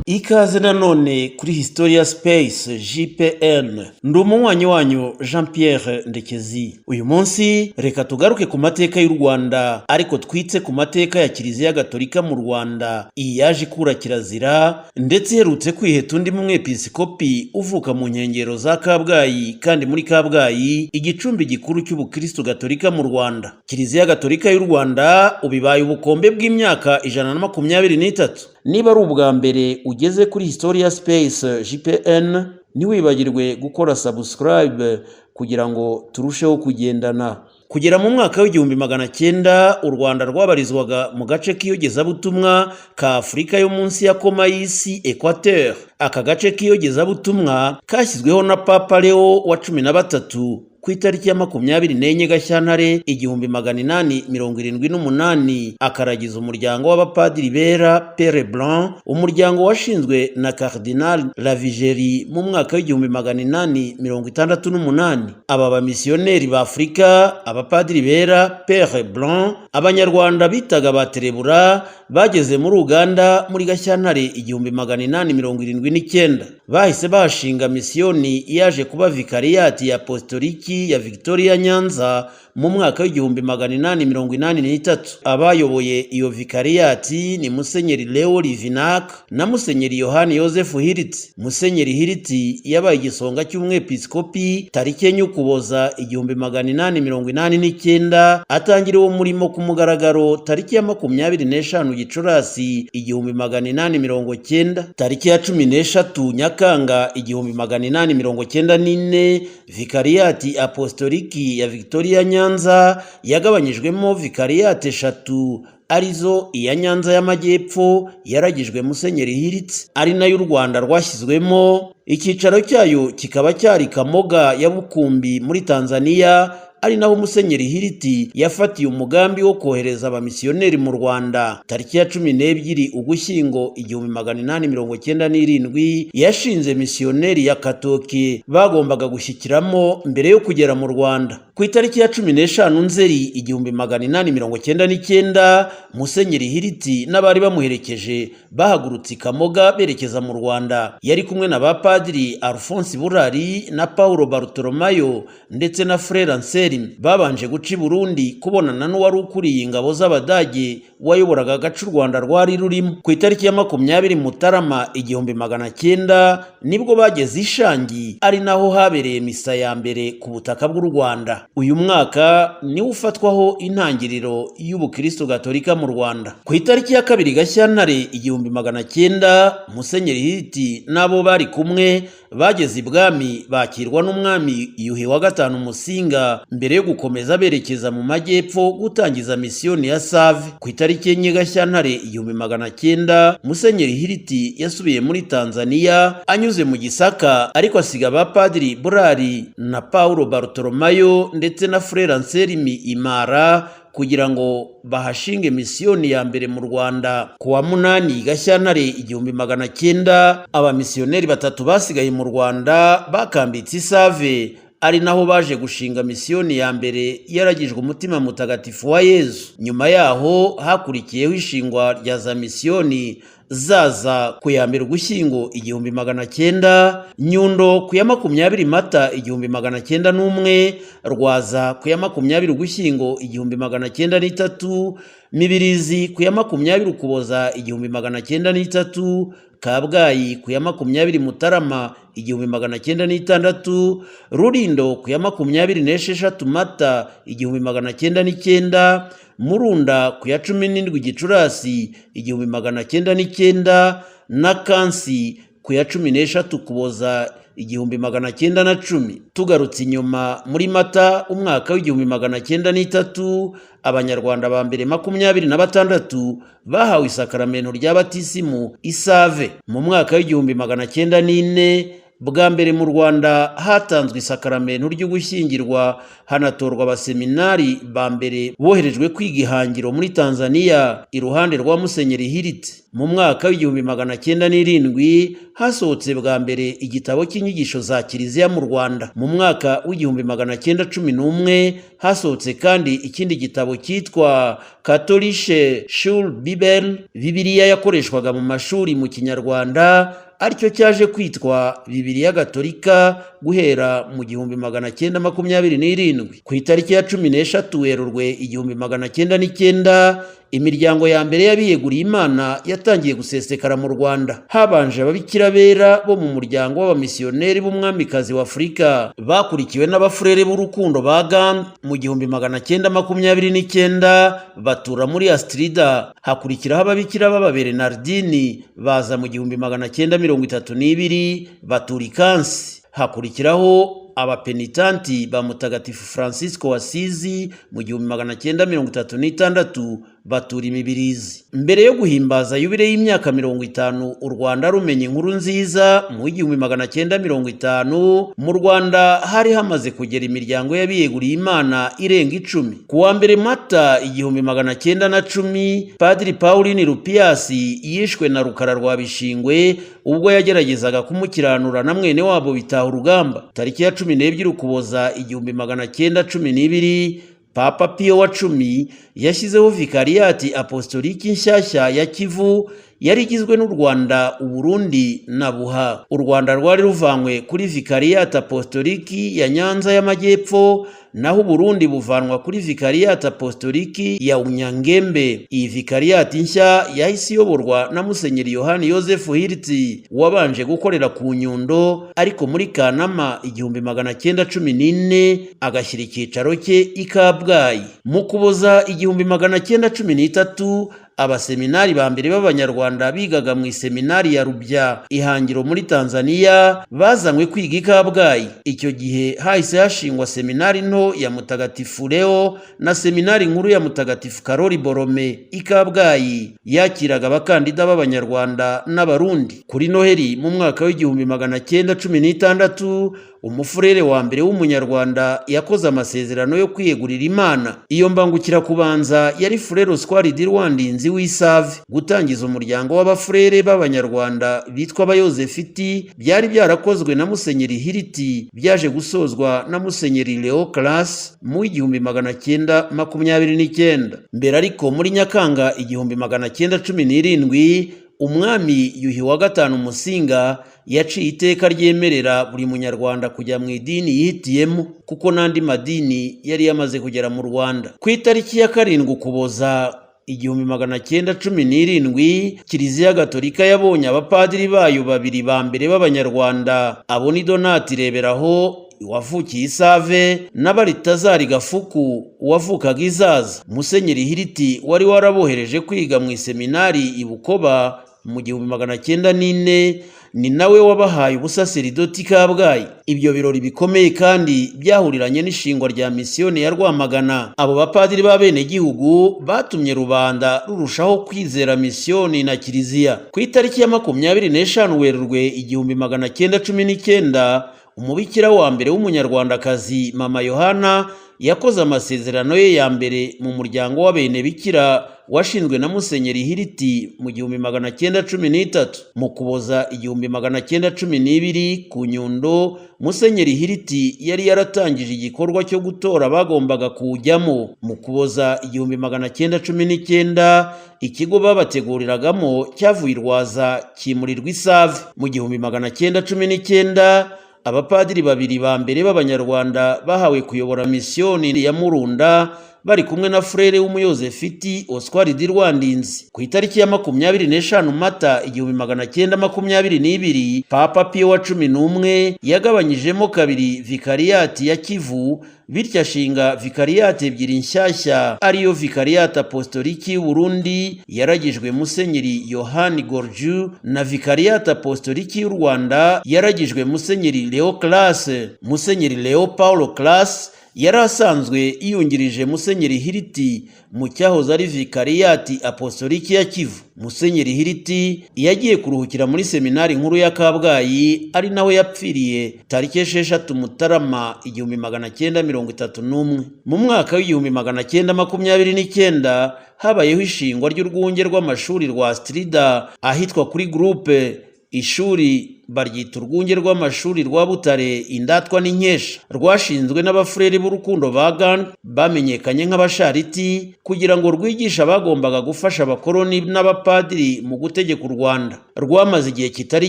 Ikaze nanone kuri Historia Space JPN. Ndi umunywanyi wanyu Jean Pierre Ndekezi. Uyu munsi reka tugaruke ku mateka y'u Rwanda, ariko twitse ku mateka ya Kiliziya Gatolika mu Rwanda. Iyi yaje ikura kirazira ndetse iherutse kwiheta undi mwepiskopi uvuka mu nkengero za Kabgayi, kandi muri Kabgayi igicumbi gikuru cy'ubukristo Gatolika mu Rwanda. Kiliziya Gatolika y'u Rwanda ubibaye ubukombe bw'imyaka 123. Niba ari ubwa mbere ugeze kuri Historia Space JPN, ntiwibagirwe gukora subscribe kugira ngo turusheho kugendana. Kugera mu mwaka w'1900 u Rwanda rwabarizwaga mu gace k'iyogezabutumwa ka Afurika yo munsi ya koma y'isi Equateur. Aka gace k'iyogezabutumwa kashyizweho na Papa Leo wa 13 ku itariki ya 24 Gashyantare 1878, akaragiza umuryango w'abapadiri bera Pere Blanc, umuryango washinzwe na Cardinal Lavigeri mu mwaka w'1868. Aba bamisiyoneri ba Afurika, abapadiri bera Pere Blanc, abanyarwanda bitaga baterebura, bageze muri Uganda muri Gashyantare 1879. Bahise bashinga misiyoni yaje kuba vikariyati ya apostoliki ya Victoria Nyanza mu mwaka w'1883. Abayoboye iyo vikariyati ni Musenyeri Leo Livinac na Musenyeri Yohani Joseph Hiriti. Musenyeri Hiriti yabaye igisonga cy'umwepiskopi tariki enye Ukuboza 1889, atangira uwo murimo ku mugaragaro tariki ya 25 Gicurasi 1890. Tariki ya 13 Nyakanga 1894 vikariyati apostoliki ya Victoria Nyanza yagabanyijwemo vikariyati 3, arizo iya Nyanza y'Amajyepfo yaragijwe Musenyeri Hiriti, ari nayo u Rwanda rwashyizwemo. Icyicaro cyayo kikaba cyari Kamoga ya Bukumbi muri Tanzania, ari naho Musenyeri Hiriti yafatiye umugambi wo kohereza abamisiyoneri mu Rwanda. Tariki ya 12 Ugushyingo 1897 yashinze misiyoneri ya Katoke bagombaga gushyikiramo mbere yo kugera mu Rwanda. Ku itariki ya 15 Nzeri 1899 Musenyeri Hiriti n'abari bamuherekeje bahagurutse Kamoga berekeza mu Rwanda. Yari kumwe na bapadiri Alphonse Burari na Paulo Bartolomayo ndetse na Frere Anselme. Babanje guca i Burundi kubonana n'uwari ukuriye ingabo z'Abadage wayoboraga agace u Rwanda rwari rurimo. Ku itariki ya 20 Mutarama 1900 nibwo bageze Ishangi, ari naho habereye misa ya mbere ku butaka bw'u Rwanda. Uyu mwaka niwo ufatwaho intangiriro y'ubukristo Gatolika mu Rwanda. Ku itariki ya 2 Gashyantare 1900 Musenyeri Hiriti n'abo bari kumwe bageze ibwami bakirwa n'umwami Yuhi wa gatanu Musinga mbere yo gukomeza berekeza mu majyepfo gutangiza misiyoni ya Save. Ku itariki enye Gashyantare 1900 Musenyeri Hiriti yasubiye muri Tanzania anyuze mu Gisaka, ariko asiga abapadiri Burari na Paulo Bartolomayo ndetse na Frere Anselme Imara kugira ngo bahashinge misiyoni ya mbere mu Rwanda. Ku wa 8 Gashyantare 1900 abamisiyoneri 3 basigaye mu Rwanda bakambitse Save, ari naho baje gushinga misiyoni ya mbere yaragijwe umutima mutagatifu wa Yezu. Nyuma yaho hakurikiyeho ishingwa rya za misiyoni zaza ku ya 1 Ugushyingo 1900, Nyundo ku ya 20 Mata 1901, Rwaza ku ya 20 Ugushyingo 1903, Mibirizi ku ya 20 Ukuboza 1903, Kabgayi ku ya 20 Mutarama 1906, Rulindo ku ya 26 Mata 1909, Murunda ku ya 17 Gicurasi 1909 na Kansi ku ya 13 Ukuboza 1910. Tugarutse inyuma muri Mata umwaka w'1903 abanyarwanda ba mbere 26 bahawe isakaramentu rya batisimu Isave. Mu mwaka w'1904 Bwa mbere mu Rwanda hatanzwe isakaramentu ryo gushyingirwa, hanatorwa abaseminari ba mbere boherejwe kwiga ihangiro muri Tanzania iruhande rwa Musenyeri Hiriti. Mu mwaka w'1907 hasohotse bwa mbere igitabo cy'inyigisho za Kiliziya mu Rwanda. Mu mwaka w'1911 hasohotse kandi ikindi gitabo cyitwa Katholische Schulbibel, Bibiliya yakoreshwaga mu mashuri mu Kinyarwanda, aricyo cyaje kwitwa Bibiliya Gatolika guhera mu 1927. Ku itariki ya 13 Werurwe 1909 imiryango ya mbere y'abiyeguriye Imana yatangiye gusesekara mu Rwanda. Habanje ababikira bera bo mu muryango w'abamisiyoneri b'umwamikazi wa Afurika, bakurikiwe n'abafurere b'urukundo ba Gand mu 1929 batura muri Astrida. Hakurikiraho ababikira b'aba Bernardini baza mu 1932 batura i Kansi. Hakurikiraho abapenitanti ba Mutagatifu Francisco Wasizi mu 1936 batura imibirizi. Mbere yo guhimbaza yubile y'imyaka 50 u Rwanda rumenye inkuru nziza mu 1950, mu Rwanda hari hamaze kugera imiryango y'abiyeguriye Imana irenga 10. Ku wa mbere Mata 1910 Padiri Pauline Rupiasi yishwe na Rukara rwa Bishingwe ubwo yageragezaga kumukiranura na mwene wabo bitaha urugamba. Tariki ya 12 Ukuboza 1912 Papa Pio wa 10 yashyizeho vikariyati apostoliki nshyashya ya Kivu yari igizwe n'u Rwanda, u Burundi na Buha. U Rwanda rwari ruvanywe kuri vikariyati apostoliki ya Nyanza y'Amajyepfo, naho Burundi buvanwa kuri vikariyati apostoliki ya Unyangembe. Iyi vikariyati nshya yahise iyoborwa na Musenyeri Yohani Yosefu Hiriti wabanje gukorera ku Nyundo, ariko muri Kanama 1914 agashyira icyicaro cye i Kabgayi. Mu Kuboza 1913 abaseminari ba mbere b'Abanyarwanda bigaga mu iseminari ya Rubya ihangiro muri Tanzania bazanywe kwiga i Kabgayi. Icyo gihe hahise hashingwa seminari nto ya Mutagatifu Leo na seminari nkuru ya Mutagatifu Karoli Borome i Kabgayi yakiraga abakandida b'Abanyarwanda n'Abarundi. Kuri Noheli mu mwaka w'1916 umufurere wa mbere w'umunyarwanda yakoze amasezerano yo kwiyegurira Imana. Iyo mbangukira kubanza yari Frere Oswald Rwandinzi w'Isave. Gutangiza umuryango w'abafurere b'Abanyarwanda bitwa Abayozefiti byari byarakozwe na Musenyeri Hiriti, byaje gusozwa na Musenyeri Leo Class mu 1929. Mbere ariko muri Nyakanga 1917 Umwami Yuhi wa gatanu Musinga yaciye iteka ryemerera buri munyarwanda kujya mu idini yihitiyemo, kuko n'andi madini yari yamaze kugera mu Rwanda. Ku itariki ya 7 Ukuboza 1917 Kiliziya Gatolika yabonye abapadiri bayo babiri ba mbere b'Abanyarwanda. Abo ni Donati Reberaho wavukiye Isave na Baritazari Gafuku wavukaga Izaza. Musenyeri Hiriti wari warabohereje kwiga mu iseminari i Bukoba mu 1904 ni nawe wabahaye ubusaseridoti Kabgayi. Ibyo birori bikomeye kandi byahuriranye n'ishingwa rya misiyoni ya Rwamagana. Abo bapadiri b'abene gihugu batumye rubanda rurushaho kwizera misiyoni na Kiliziya. Ku itariki ya 25 Werurwe 1919 umubikira wa mbere w'umunyarwandakazi Mama Yohana yakoze amasezerano ye ya mbere mu muryango w'abene bikira washinzwe na Musenyeri Hiriti mu 1913. Mu Kuboza 1912 ku Nyundo Musenyeri Hiriti yari yaratangije igikorwa cyo gutora bagombaga kuwujyamo. Mu Kuboza 1919 ikigo babateguriragamo cyavuye Rwaza kimurirwa Isave. Mu 1919 abapadiri babiri ba mbere b'Abanyarwanda bahawe kuyobora misiyoni ya Murunda bari kumwe na Frere w'Umuyozefiti Oswald Rwandinzi. Ku itariki ya 25 Mata 1922 Papa Pio wa 11 yagabanyijemo kabiri vikariyati ya Kivu, bityo ashinga vikariyati ebyiri nshyashya, ariyo vikariyati apostoliki y'u Burundi yaragijwe Musenyeri Yohani Gorju na vikariyati apostoliki y'u Rwanda yaragijwe Musenyeri Leo Class. Musenyeri Leo Paulo Class yari asanzwe yiyungirije Musenyeri Hiriti mu cyahoze ari Vikariyati Apostoliki ya Kivu. Musenyeri Hiriti yagiye kuruhukira muri seminari nkuru ya Kabgayi, ari naho yapfiriye tariki 6 Mutarama 1931. Mu mwaka w'1929 habayeho ishingwa ry'urwunge rw'amashuri rwa Strida ahitwa kuri Groupe. Ishuri baryita urwunge rw'amashuri rwa Butare Indatwa n'Inkesha, rwashinzwe n'abafureri b'urukundo ba Gand bamenyekanye nk'abashariti, kugira ngo rwigishe abagombaga gufasha abakoloni n'abapadiri mu gutegeka u Rwanda. Rwamaze igihe kitari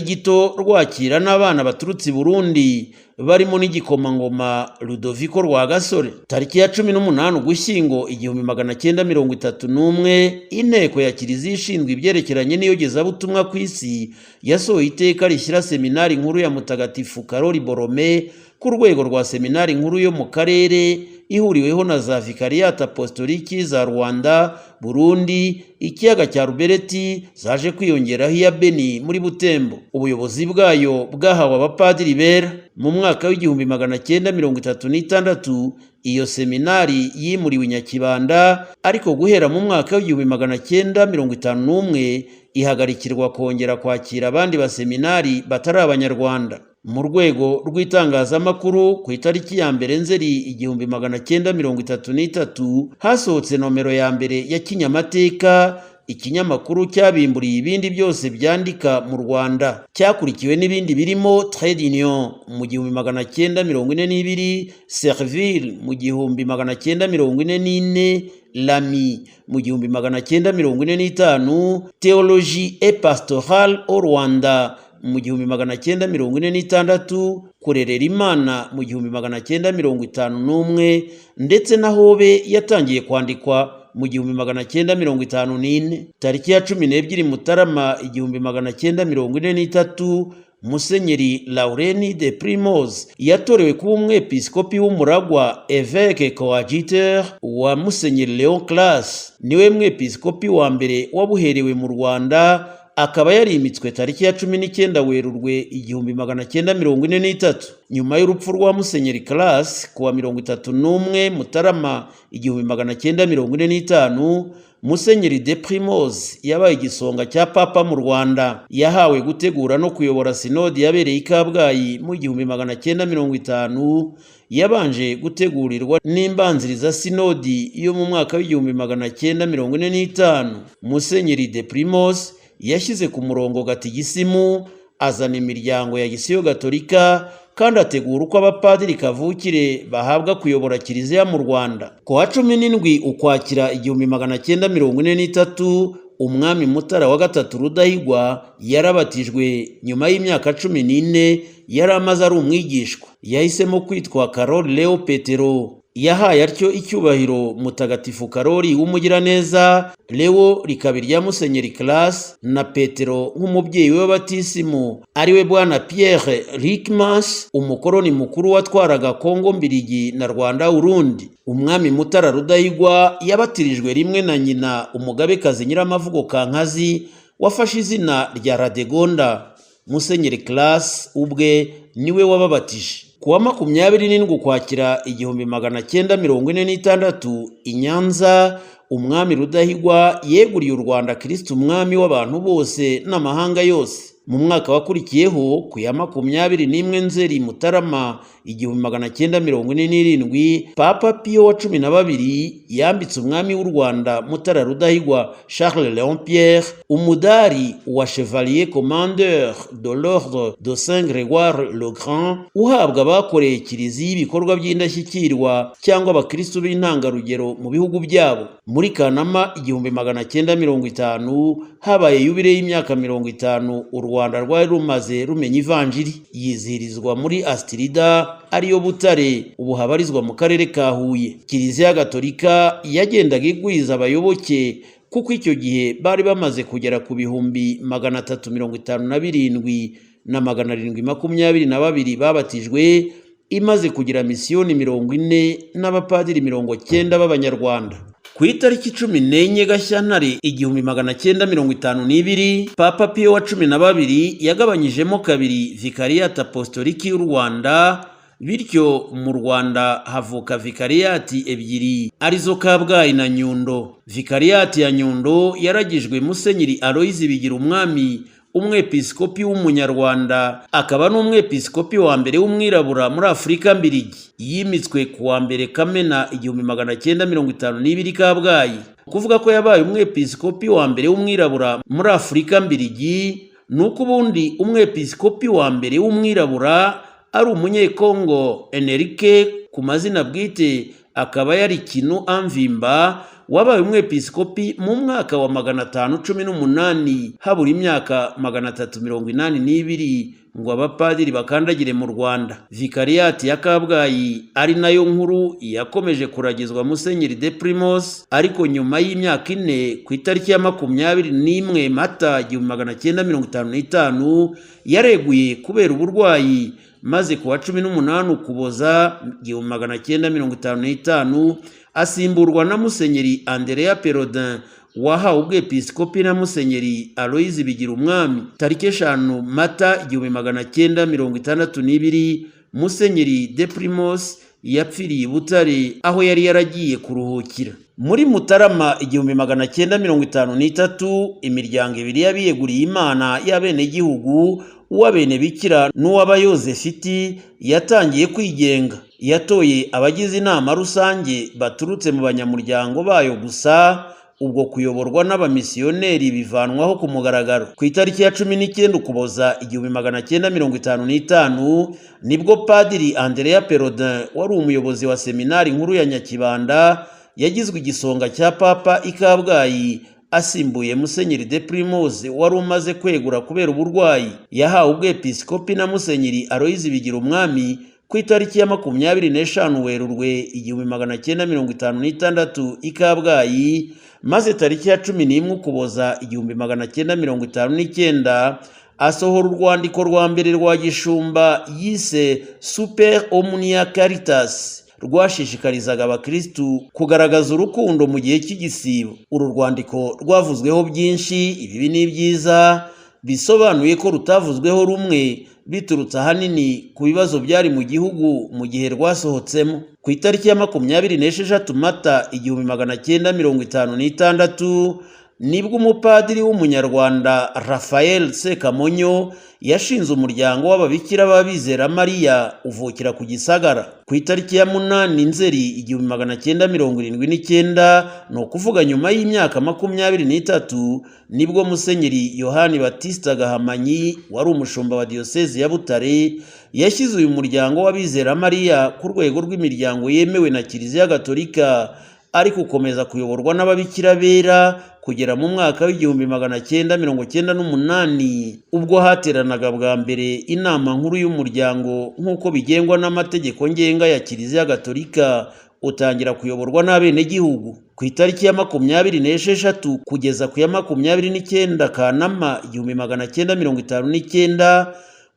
gito rwakira n'abana baturutse i Burundi, barimo n'igikomangoma Ludovico Rwagasore. Tariki ya 18 Ugushyingo 1931, inteko ya Kiliziya ishinzwe ibyerekeranye n'iyogezabutumwa ku isi yasohoye iteka rishyira seminari nkuru ya Mutagatifu Karoli Borome ku rwego rwa seminari nkuru yo mu karere, ihuriweho na za Vikariyati Apostoliki za Rwanda, Burundi, ikiyaga cya Rubereti zaje kwiyongeraho iya Beni muri Butembo. Ubuyobozi bwayo bwahawe abapadiri bera. Mu mwaka w'1936 iyo seminari yimuriwe i Nyakibanda, ariko guhera mu mwaka w'1951 ihagarikirwa kongera kwakira abandi baseminari batari abanyarwanda. Mu rwego rw'itangazamakuru, ku itariki ya mbere Nzeri 1933 hasohotse nomero ya mbere ya Kinyamateka, ikinyamakuru cyabimburiye ibindi byose byandika mu Rwanda. Cyakurikiwe n'ibindi birimo Trade Union mu 1942, Servile mu 1944, L'Ami mu 1945, Théologie et Pastorale au Rwanda mu 1946, Kurerera Imana mu 1951, ndetse na Hobe yatangiye kwandikwa mu 1954. Tariki ya 12 Mutarama 1943, Musenyeri Laureni de Primoz yatorewe kuba umwepiskopi w'umuragwa, évêque coadjuteur wa Musenyeri Léon Classe. Niwe mwepiskopi wa mbere wabuherewe mu Rwanda, akaba yarimitswe tariki ya 19 Werurwe 1943. Nyuma y'urupfu rwa Musenyeri Classe kuwa 31 Mutarama 1945, Musenyeri de Primoz yabaye igisonga cya Papa mu Rwanda. Yahawe gutegura no kuyobora sinodi yabereye i Kabgayi mu 1950, yabanje gutegurirwa n'imbanziriza sinodi yo mu mwaka w'1945. Musenyeri de Primoz yashyize ku murongo gatigisimu, azana imiryango ya Gisiyo Gatolika, kandi ategura uko abapadiri kavukire bahabwa kuyobora Kiliziya mu Rwanda. Ku wa 17 Ukwakira 1943, Umwami Mutara wa gatatu Rudahigwa yarabatijwe nyuma y'imyaka 14 yari amaze ari umwigishwa. Yahisemo kwitwa Karoli Leo Petero. Yahaye atyo icyubahiro Mutagatifu Karoli w'umugiraneza, Leo rikaba irya Musenyeri Classe, na Petero nk'umubyeyi we w'abatisimu ariwe Bwana Pierre Rikmas, umukoloni mukuru watwaraga Kongo Mbirigi na Rwanda Urundi. Umwami Mutara Rudahigwa yabatirijwe rimwe na nyina Umugabekazi Nyiramavugo Kankazi wafashe izina rya Radegonda. Musenyeri Classe ubwe niwe wababatije. Kuwa 27 Ukwakira 1946 i Nyanza, Umwami Rudahigwa yeguriye u Rwanda Kristo umwami w'abantu bose n'amahanga yose. Mu mwaka wakurikiyeho ku ya 21 Nzeri Mutarama 1947, Papa Pio wa 12 yambitse umwami w'u Rwanda Mutara Rudahigwa Charles Léon Pierre umudari wa Chevalier Commandeur de l'Ordre de Saint Grégoire le Grand, uhabwa abakoreye Kiliziya ibikorwa by'indashyikirwa cyangwa abakristo b'intangarugero mu bihugu byabo. Muri Kanama 1950 habaye yubile y'imyaka 50 u Rwanda rwari rumaze rumenya ivanjiri. Yizihirizwa muri Astrida ariyo Butare, ubu habarizwa mu karere ka Huye. Kiliziya Gatolika yagendaga igwiza abayoboke, kuko icyo gihe bari bamaze kugera ku bihumbi 357 na 722 babatijwe, imaze kugira misiyoni 40 n'abapadiri 90 b'Abanyarwanda. Ku itariki 14 Gashyantare 1952, Papa Pio wa 12 yagabanyijemo kabiri Vikariyati Apostoliki y'u Rwanda, bityo mu Rwanda havuka vikariyati ebyiri arizo Kabgayi na Nyundo. Vikariyati ya Nyundo yaragijwe Musenyeri Aloyizi Bigirumwami, umwepiskopi w'umunyarwanda, akaba n'umwepiskopi wa mbere w'umwirabura muri Afurika mbirigi. Yimitswe ku wa mbere Kamena 1952 Kabgayi. Kuvuga ko yabaye umwepiskopi wa mbere w'umwirabura muri Afurika mbirigi nuko ubundi umwepiskopi wa mbere w'umwirabura ari umunyekongo Enrique ku mazina bwite, akaba yari Kinu Amvimba, wabaye umwepiskopi mu mwaka wa 518 habura imyaka 382 ngo abapadiri bakandagire mu Rwanda. Vikariyati ya Kabgayi ari nayo nkuru yakomeje kuragizwa Musenyeri de Primos, ariko nyuma y'imyaka 4 ku itariki ya 21 Mata 1955 yareguye kubera uburwayi, maze ku wa 18 Ukuboza 1955 asimburwa na Musenyeri Andrea Perodin wahawe ubwepiskopi na Musenyeri Aloyizi Bigirumwami. Tariki 5 Mata 1962 Musenyeri de Primos yapfiriye Butare aho yari yaragiye kuruhukira. Muri Mutarama 1953 imiryango ibiri y'abiyeguriye Imana y'abenegihugu, uw'Abenebikira n'uw'Abayozefiti yatangiye kwigenga. Yatoye abagize inama rusange baturutse mu banyamuryango bayo gusa, ubwo kuyoborwa n'abamisiyoneri bivanwaho ku mugaragaro. Ku itariki ya 19 Ukuboza 1955 nibwo Padiri Andrea Perodin wari umuyobozi wa seminari nkuru ya Nyakibanda yagizwe igisonga cya Papa i Kabgayi, asimbuye Musenyeri de Primos wari umaze kwegura kubera uburwayi. Yahawe ubwepiskopi na Musenyeri Aloyizi Bigirumwami ku itariki ya 25 Werurwe 1956 i Kabgayi, maze tariki ya 11 Ukuboza 1959 asohora urwandiko rwa mbere rwa gishumba yise Super Omnia Caritas, rwashishikarizaga abakristu kugaragaza urukundo mu gihe cy'igisibo. Uru rwandiko rwavuzweho byinshi ibibi n'ibyiza, bisobanuye ko rutavuzweho rumwe biturutse ahanini ku bibazo byari mu gihugu mu gihe rwasohotsemo. Ku itariki ya 26 Mata 1956 nibwo umupadiri w'umunyarwanda Raphael Sekamonyo yashinze umuryango w'ababikira b'abizera Mariya uvukira ku Gisagara. Ku itariki ya 8 Nzeri 1979, no kuvuga nyuma y'imyaka 23, nibwo Musenyeri Yohani Batista Gahamanyi wari umushumba wa diyosezi ya Butare yashyize uyu muryango w'abizera Mariya ku rwego rw'imiryango yemewe na Kiliziya Gatolika, ariko ukomeza kuyoborwa n'ababikira bera kugera mu mwaka w'1998 ubwo hateranaga bwa mbere inama nkuru y'umuryango nk'uko bigengwa n'amategeko ngenga ya Kiliziya Gatolika, utangira kuyoborwa n'abenegihugu. Ku itariki ya 26 kugeza ku ya 29 Kanama 1959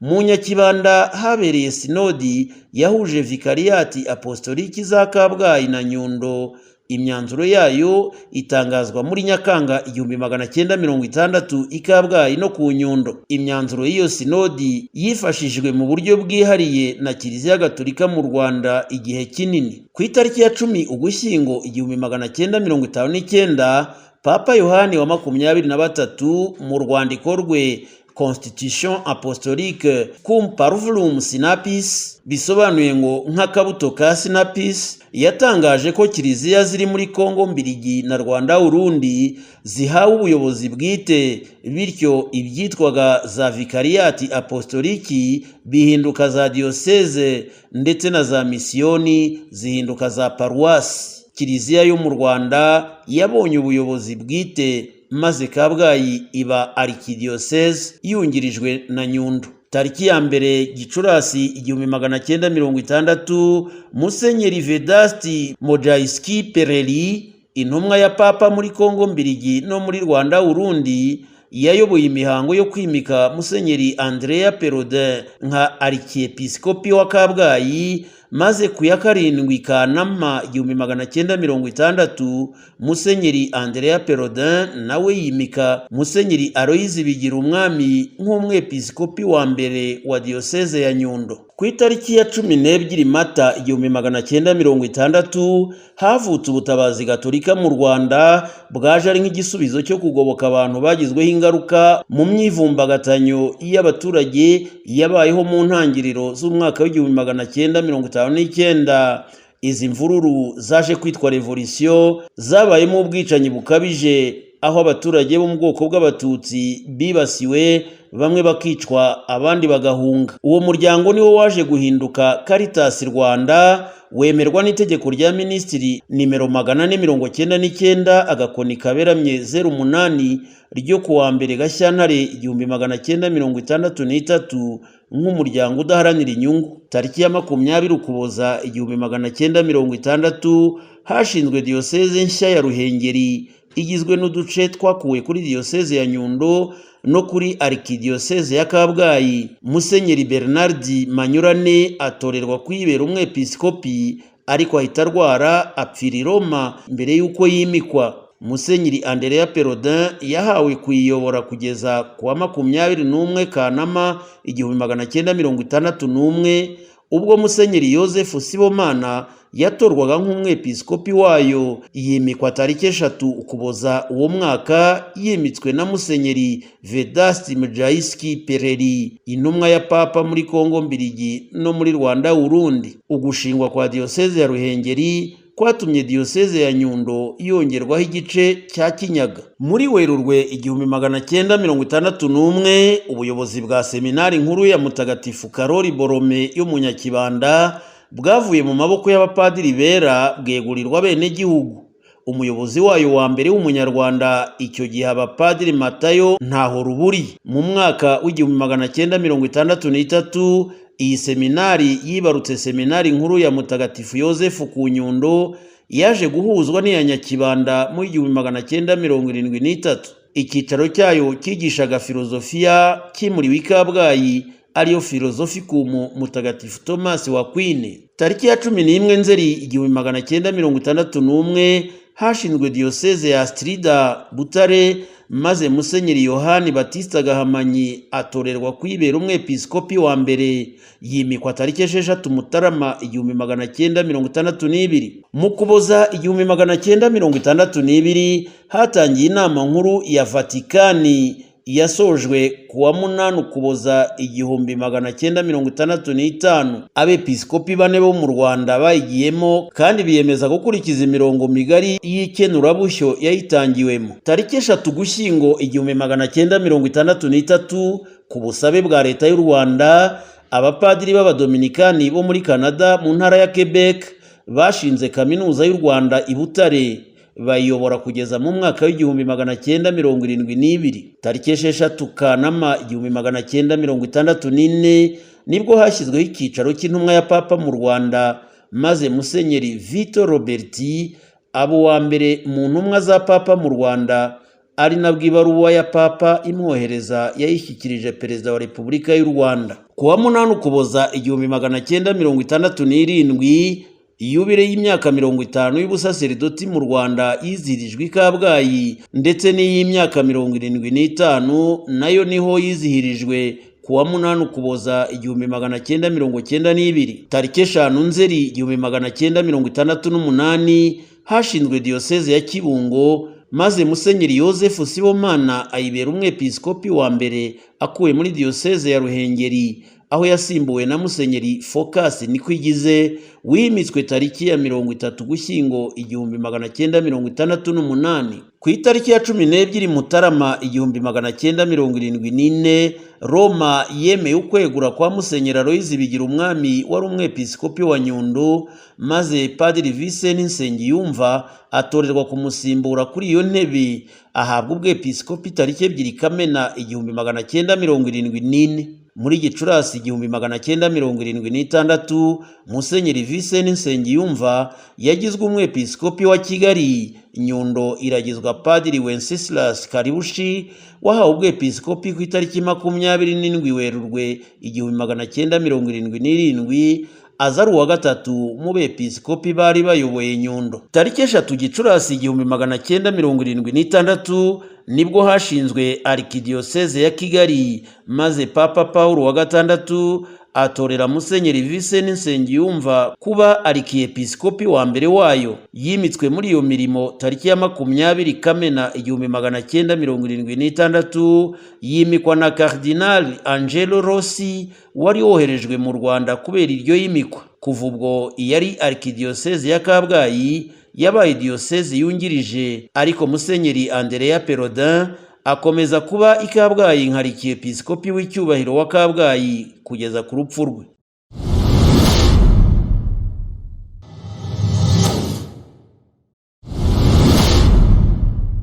mu Nyakibanda habereye sinodi yahuje vikariyati apostoliki za Kabgayi na Nyundo. Imyanzuro yayo itangazwa muri Nyakanga 1960 i Kabgayi no ku Nyundo. Imyanzuro y'iyo sinodi yifashishijwe mu buryo bwihariye na Kiliziya Gatolika mu Rwanda igihe kinini. Ku itariki ya 10 Ugushyingo 1959 Papa Yohani wa 23 mu rwandiko rwe Constitution Apostolique cum Parvulum Sinapis, bisobanuye ngo nk'akabuto ka Sinapis, yatangaje ko Kiliziya ziri muri Kongo mbirigi na Rwanda Urundi zihawe ubuyobozi bwite, bityo ibyitwaga za vikariyati apostoliki bihinduka za diyoseze, ndetse na za misiyoni zihinduka za paruwasi. Kiliziya yo mu Rwanda yabonye ubuyobozi bwite, maze Kabgayi iba arikidiyoseze yungirijwe na Nyundo. Tariki ya mbere Gicurasi 1960 Musenyeri Vedasti Mojaïski Pereli, intumwa ya Papa muri Kongo mbirigi no muri Rwanda Urundi, yayoboye imihango yo kwimika Musenyeri Andrea Perodin nka arikiepiskopi wa Kabgayi, maze ku ya karindwi Kanama 1960 Musenyeri Andrea Perodin nawe yimika Musenyeri Aloyizi Bigirumwami nk'umwepiskopi wa mbere wa diyoseze ya Nyundo. Ku itariki ya 12 Mata 1960 havutse ubutabazi gatolika mu Rwanda bwaje ari nk'igisubizo cyo kugoboka abantu bagizweho ingaruka mu myivumbagatanyo y'abaturage yabayeho mu ntangiriro z'umwaka w'1959. Izi mvururu zaje kwitwa revolution zabayemo ubwicanyi bukabije, aho abaturage bo mu bwoko bw'abatutsi bibasiwe, bamwe bakicwa abandi bagahunga. Uwo muryango niwo waje guhinduka Caritas Rwanda, wemerwa n'itegeko rya Minisitiri nimero 499 agakoni kaberamye 08 ryo kuwa mbere Gashyantare 1963 nk'umuryango udaharanira inyungu. Tariki ya 20 Ukuboza 1960 hashinzwe diyoseze nshya ya Ruhengeri igizwe n'uduce twakuwe kuri diyoseze ya Nyundo no kuri arikidiyoseze ya Kabgayi. Musenyeri Bernard Manyurane atorerwa kwibera umwepiskopi, ariko ahita arwara apfira i Roma mbere y'uko yimikwa. Musenyeri Andrea Perodin yahawe kuyiyobora kugeza kuwa 21 Kanama 1961 ubwo Musenyeri Joseph Sibomana yatorwaga nk'umwepiskopi wayo. Yimikwa tariki 3 Ukuboza uwo mwaka, yimitswe na Musenyeri Vedaste Mjaiski Pereri, intumwa ya Papa muri Kongo Mbiligi no muri Rwanda Urundi. Ugushingwa kwa diyoseze ya Ruhengeri kwatumye diyoseze ya Nyundo yongerwaho igice cya Kinyaga. Muri Werurwe 1961 ubuyobozi bwa seminari nkuru ya Mutagatifu Karoli Borome yo mu Nyakibanda bwavuye mu maboko y'abapadiri bera bwegurirwa bene gihugu. Umuyobozi wayo wa mbere w'umunyarwanda icyo gihe abapadiri Matayo Ntahoruburi. Mu mwaka w'1963 iyi seminari yibarutse seminari nkuru ya Mutagatifu Yosefu ku Nyundo, yaje guhuzwa n'iya Nyakibanda mu 1973. Icyicaro cyayo cyigishaga filozofiya kimuriwe i Kabgayi, ariyo Philosophicum Mutagatifu Thomas wa Aquin. Tariki ya 11 Nzeri 1961 hashinzwe diyoseze ya Strida Butare, maze Musenyeri Yohani Batista Gahamanyi atorerwa kwibera umwepiskopi wa mbere. Yimikwa tariki 6 Mutarama 1962. Mu Kuboza 1962 hatangiye inama nkuru ya Vatikani yasojwe kuwa 8 Ukuboza 1965. Abepiskopi 4 bo mu Rwanda bayigiyemo kandi biyemeza gukurikiza imirongo migari y'ikenurabushyo yayitangiwemo. Tariki 3 Ugushyingo 1963 ku busabe bwa leta y'u Rwanda, abapadiri b'abadominikani bo muri Canada mu ntara ya Quebec bashinze kaminuza y'u Rwanda i Butare, bayiyobora kugeza mu mwaka w'1972. Tariki 6 Kanama 1964 nibwo hashyizweho icyicaro cy'intumwa ya Papa mu Rwanda, maze Musenyeri Vito Roberti abo wa mbere mu ntumwa za Papa mu Rwanda, ari nabwo ibaruwa ya Papa imwohereza yayishyikirije Perezida wa Repubulika y'u Rwanda. Kuwa 8 Ukuboza 1967 iyubire y'imyaka 50 y'ubusaseridoti mu Rwanda yizihirijwe i Kabgayi, ndetse n'iy'imyaka 75 nayo niho yizihirijwe kuwa 8 Ukuboza 1992. Tariki 5 Nzeri 1968 hashinzwe diyoseze ya Kibungo, maze Musenyeri Joseph Sibomana ayibera umwepiskopi wa mbere akuwe muri diyoseze ya Ruhengeri, aho yasimbuwe na Musenyeri Focus Nikwigize wimitswe tariki ya 30 Ugushyingo 1968. Ku itariki ya 12 Mutarama 1974 Roma yemeye ukwegura kwa Musenyeri Aloyizi Bigirumwami wari umwepiskopi wa Nyundo, maze Padiri Vincent Nsengiyumva atorerwa kumusimbura kuri iyo ntebe, ahabwa ubwepiskopi tariki 2 Kamena 1974. Muri Gicurasi 1976 Musenyeri Vincent Nsengiyumva yagizwe umwepiskopi wa Kigali. Nyundo iragizwa Padiri Wenceslas Karibushi wahawe ubwepiskopi ku itariki 27 Werurwe 1977, aza ari uwa gatatu mu bepiskopi bari bayoboye Nyundo. Tariki 3 Gicurasi 1976 nibwo hashinzwe Arikidiyoseze ya Kigali, maze Papa Paulo wa gatandatu atorera Musenyeri Vincent Nsengiyumva kuba arikiepiskopi wa mbere wayo. Yimitswe muri iyo mirimo tariki ya 20 Kamena 1976, yimikwa na Kardinali Angelo Rossi wari woherejwe mu Rwanda kubera iryo yimikwa. Kuva ubwo yari Arikidiyoseze ya Kabgayi yabaye diyoseze yungirije, ariko Musenyeri Andrea Perodin akomeza kuba i Kabgayi nka arikiepiskopi w'icyubahiro wa Kabgayi kugeza ku rupfu rwe.